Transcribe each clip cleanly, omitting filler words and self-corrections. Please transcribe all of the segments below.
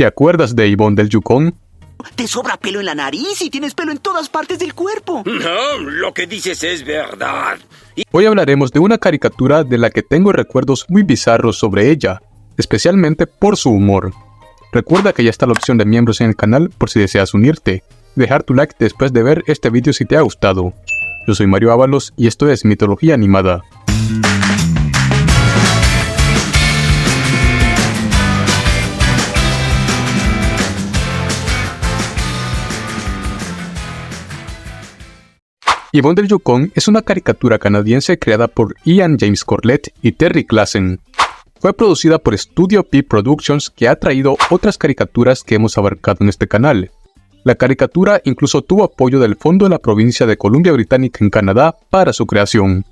¿Te acuerdas de Yvonne del Yukón? Te sobra pelo en la nariz y tienes pelo en todas partes del cuerpo. No, lo que dices es verdad. Hoy hablaremos de una caricatura de la que tengo recuerdos muy bizarros sobre ella, especialmente por su humor. Recuerda que ya está la opción de miembros en el canal por si deseas unirte. Dejar tu like después de ver este vídeo si te ha gustado. Yo soy Mario Ábalos y esto es Mitología Animada. Yvonne del Yukón es una caricatura canadiense creada por Ian James Corlett y Terry Klassen. Fue producida por Studio P Productions, que ha traído otras caricaturas que hemos abarcado en este canal. La caricatura incluso tuvo apoyo del Fondo de la Provincia de Columbia Británica en Canadá para su creación.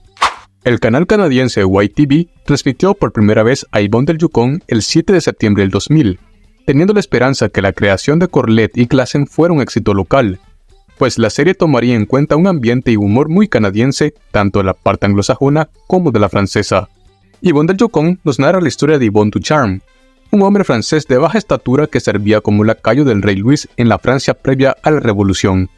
El canal canadiense YTV transmitió por primera vez a Yvonne del Yukón el 7 de septiembre del 2000, teniendo la esperanza que la creación de Corlett y Klassen fuera un éxito local, pues la serie tomaría en cuenta un ambiente y humor muy canadiense, tanto de la parte anglosajona como de la francesa. Yvonne del Yukón nos narra la historia de Yvon Ducharme, un hombre francés de baja estatura que servía como lacayo del rey Luis en la Francia previa a la Revolución.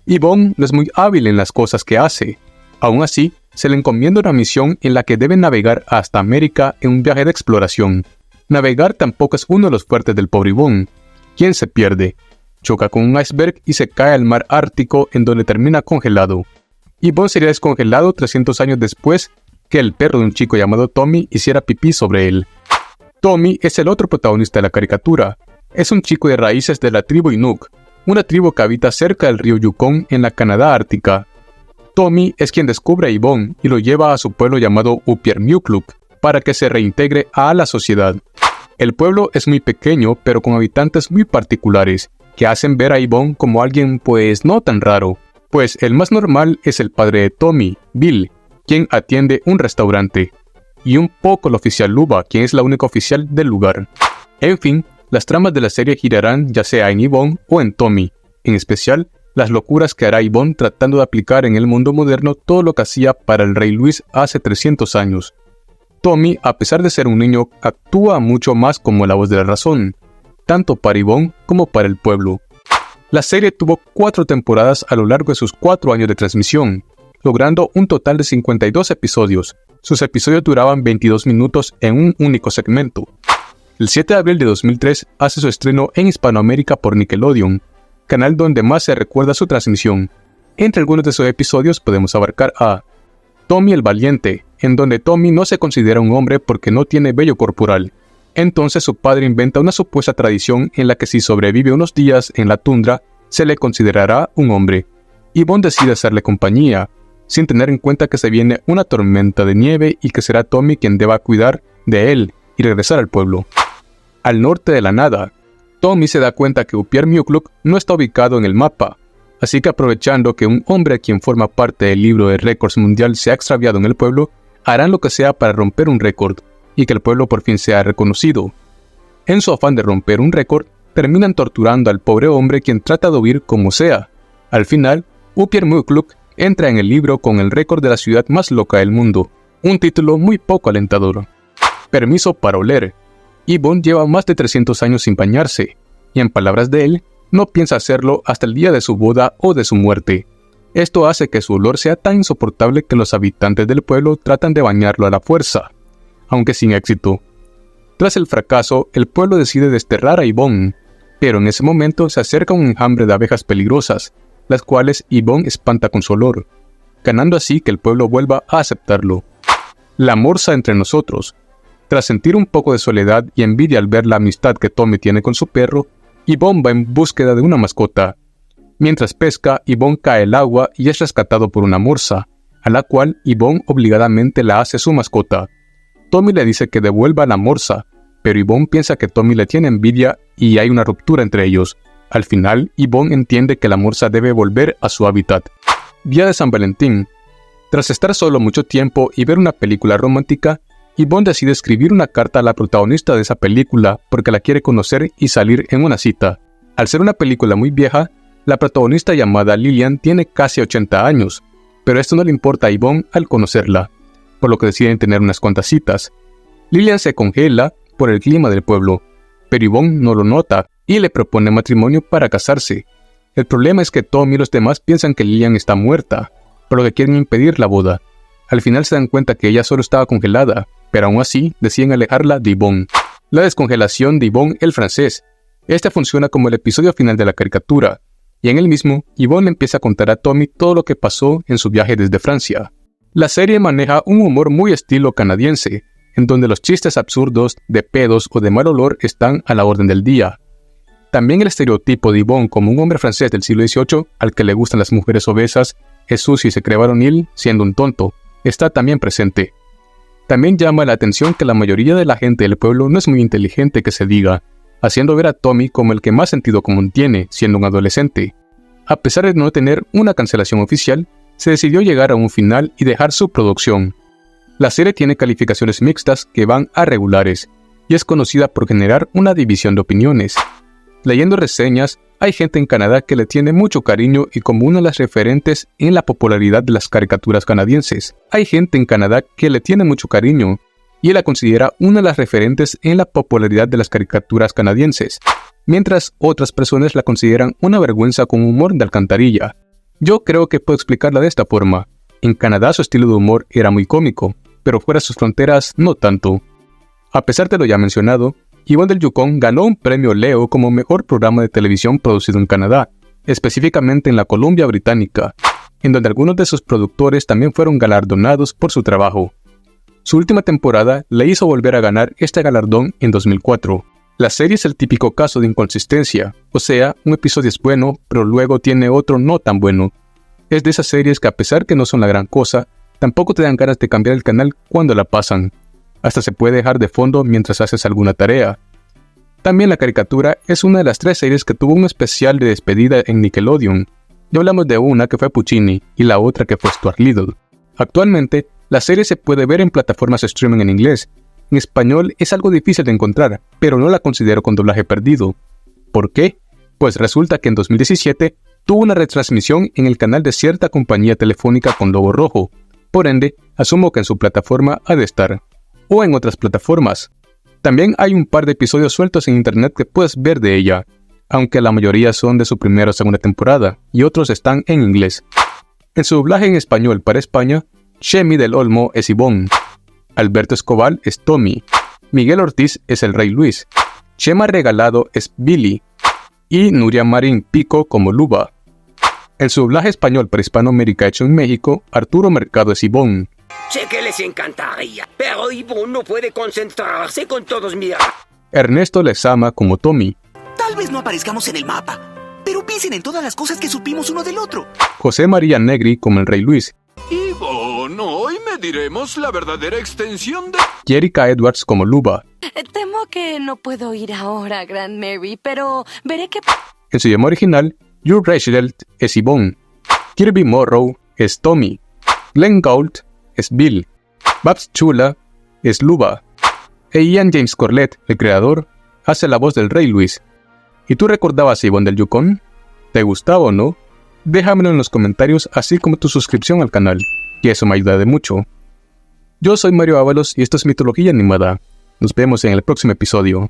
Yvon no es muy hábil en las cosas que hace. Aún así, se le encomienda una misión en la que debe navegar hasta América en un viaje de exploración. Navegar tampoco es uno de los fuertes del pobre Yvon, quien se pierde. Choca con un iceberg y se cae al mar Ártico, en donde termina congelado. Yvon sería descongelado 300 años después que el perro de un chico llamado Tommy hiciera pipí sobre él. Tommy es el otro protagonista de la caricatura. Es un chico de raíces de la tribu Inuk, una tribu que habita cerca del río Yukón en la Canadá Ártica. Tommy es quien descubre a Yvon y lo lleva a su pueblo llamado Upiermiukluk para que se reintegre a la sociedad. El pueblo es muy pequeño, pero con habitantes muy particulares, que hacen ver a Yvon como alguien pues no tan raro, pues el más normal es el padre de Tommy, Bill, quien atiende un restaurante, y un poco el oficial Luba, quien es la única oficial del lugar. En fin, las tramas de la serie girarán ya sea en Yvon o en Tommy, en especial las locuras que hará Yvon tratando de aplicar en el mundo moderno todo lo que hacía para el rey Luis hace 300 años. Tommy, a pesar de ser un niño, actúa mucho más como la voz de la razón, tanto para Yvon como para el pueblo. La serie tuvo 4 temporadas a lo largo de sus 4 años de transmisión, logrando un total de 52 episodios. Sus episodios duraban 22 minutos en un único segmento. El 7 de abril de 2003 hace su estreno en Hispanoamérica por Nickelodeon, canal donde más se recuerda su transmisión. Entre algunos de sus episodios podemos abarcar a Tommy el Valiente, en donde Tommy no se considera un hombre porque no tiene vello corporal. Entonces su padre inventa una supuesta tradición en la que si sobrevive unos días en la tundra, se le considerará un hombre. Yvon decide hacerle compañía, sin tener en cuenta que se viene una tormenta de nieve y que será Tommy quien deba cuidar de él y regresar al pueblo. Al norte de la nada, Tommy se da cuenta que Upiermiukluk no está ubicado en el mapa, así que aprovechando que un hombre quien forma parte del libro de récords mundial se ha extraviado en el pueblo, harán lo que sea para romper un récord, y que el pueblo por fin sea reconocido. En su afán de romper un récord, terminan torturando al pobre hombre quien trata de huir como sea. Al final, Upiermiukluk entra en el libro con el récord de la ciudad más loca del mundo, un título muy poco alentador. Permiso para oler. Yvon lleva más de 300 años sin bañarse, y en palabras de él, no piensa hacerlo hasta el día de su boda o de su muerte. Esto hace que su olor sea tan insoportable que los habitantes del pueblo tratan de bañarlo a la fuerza, aunque sin éxito. Tras el fracaso, el pueblo decide desterrar a Yvon, pero en ese momento se acerca un enjambre de abejas peligrosas, las cuales Yvon espanta con su olor, ganando así que el pueblo vuelva a aceptarlo. La morsa entre nosotros. Tras sentir un poco de soledad y envidia al ver la amistad que Tommy tiene con su perro, Yvon va en búsqueda de una mascota. Mientras pesca, Yvon cae al agua y es rescatado por una morsa, a la cual Yvon obligadamente la hace su mascota. Tommy le dice que devuelva la morsa, pero Yvon piensa que Tommy le tiene envidia y hay una ruptura entre ellos. Al final, Yvon entiende que la morsa debe volver a su hábitat. Día de San Valentín. Tras estar solo mucho tiempo y ver una película romántica, Yvon decide escribir una carta a la protagonista de esa película porque la quiere conocer y salir en una cita. Al ser una película muy vieja, la protagonista llamada Lillian tiene casi 80 años, pero esto no le importa a Yvon al conocerla, por lo que deciden tener unas cuantas citas. Lillian se congela por el clima del pueblo. pero Yvonne no lo nota y le propone matrimonio para casarse. El problema es que Tommy y los demás piensan que Lillian está muerta, por lo que quieren impedir la boda. Al final se dan cuenta que ella solo estaba congelada, pero aún así deciden alejarla de Yvonne. La descongelación de Yvonne el francés. Este funciona como el episodio final de la caricatura, y en el mismo, Yvonne empieza a contar a Tommy todo lo que pasó en su viaje desde Francia. La serie maneja un humor muy estilo canadiense, en donde los chistes absurdos, de pedos o de mal olor están a la orden del día. También el estereotipo de Yvonne como un hombre francés del siglo XVIII al que le gustan las mujeres obesas, es sucio y se cree varonil siendo un tonto, está también presente. También llama la atención que la mayoría de la gente del pueblo no es muy inteligente que se diga, haciendo ver a Tommy como el que más sentido común tiene, siendo un adolescente. A pesar de no tener una cancelación oficial, se decidió llegar a un final y dejar su producción. La serie tiene calificaciones mixtas que van a regulares, y es conocida por generar una división de opiniones. Leyendo reseñas, hay gente en Canadá que le tiene mucho cariño y como una de las referentes en la popularidad de las caricaturas canadienses. Hay gente en Canadá que le tiene mucho cariño y la considera una de las referentes en la popularidad de las caricaturas canadienses, mientras otras personas la consideran una vergüenza con humor de alcantarilla. Yo creo que puedo explicarla de esta forma. En Canadá su estilo de humor era muy cómico, pero fuera de sus fronteras no tanto. A pesar de lo ya mencionado, Yvonne del Yukon ganó un premio Leo como mejor programa de televisión producido en Canadá, específicamente en la Columbia Británica, en donde algunos de sus productores también fueron galardonados por su trabajo. Su última temporada le hizo volver a ganar este galardón en 2004. La serie es el típico caso de inconsistencia, o sea, un episodio es bueno, pero luego tiene otro no tan bueno. Es de esas series que a pesar que no son la gran cosa, tampoco te dan ganas de cambiar el canal cuando la pasan. Hasta se puede dejar de fondo mientras haces alguna tarea. También la caricatura es una de las 3 series que tuvo un especial de despedida en Nickelodeon. Ya hablamos de una que fue Puccini y la otra que fue Stuart Little. Actualmente, la serie se puede ver en plataformas streaming en inglés. En español es algo difícil de encontrar, pero no la considero con doblaje perdido. ¿Por qué? Pues resulta que en 2017 tuvo una retransmisión en el canal de cierta compañía telefónica con logo rojo. Por ende, asumo que en su plataforma ha de estar. O en otras plataformas. También hay un par de episodios sueltos en internet que puedes ver de ella, aunque la mayoría son de su primera o segunda temporada, y otros están en inglés. En su doblaje en español para España, Chemi del Olmo es Yvonne, Alberto Escobar es Tommy, Miguel Ortiz es el Rey Luis, Chema Regalado es Billy, y Nuria Marín Pico como Luba. En su doblaje español para Hispanoamérica hecho en México, Arturo Mercado es Yvonne. Sé que les encantaría, pero Yvonne no puede concentrarse con todos mis... Ernesto Lezama como Tommy. Tal vez no aparezcamos en el mapa, pero piensen en todas las cosas que supimos uno del otro. José María Negri como el Rey Luis. Yvonne, hoy mediremos la verdadera extensión de... Jerica Edwards como Luba. Temo que no puedo ir ahora, Grand Mary, pero veré que... En su idioma original, Hugh Reicheldt es Yvonne, Kirby Morrow es Tommy, Glenn Gould es Bill, Babs Chula es Luba, e Ian James Corlett, el creador, hace la voz del Rey Luis. ¿Y tú recordabas a Yvonne del Yukon? ¿Te gustaba o no? Déjamelo en los comentarios, así como tu suscripción al canal, que eso me ayuda de mucho. Yo soy Mario Ábalos y esto es Mitología Animada. Nos vemos en el próximo episodio.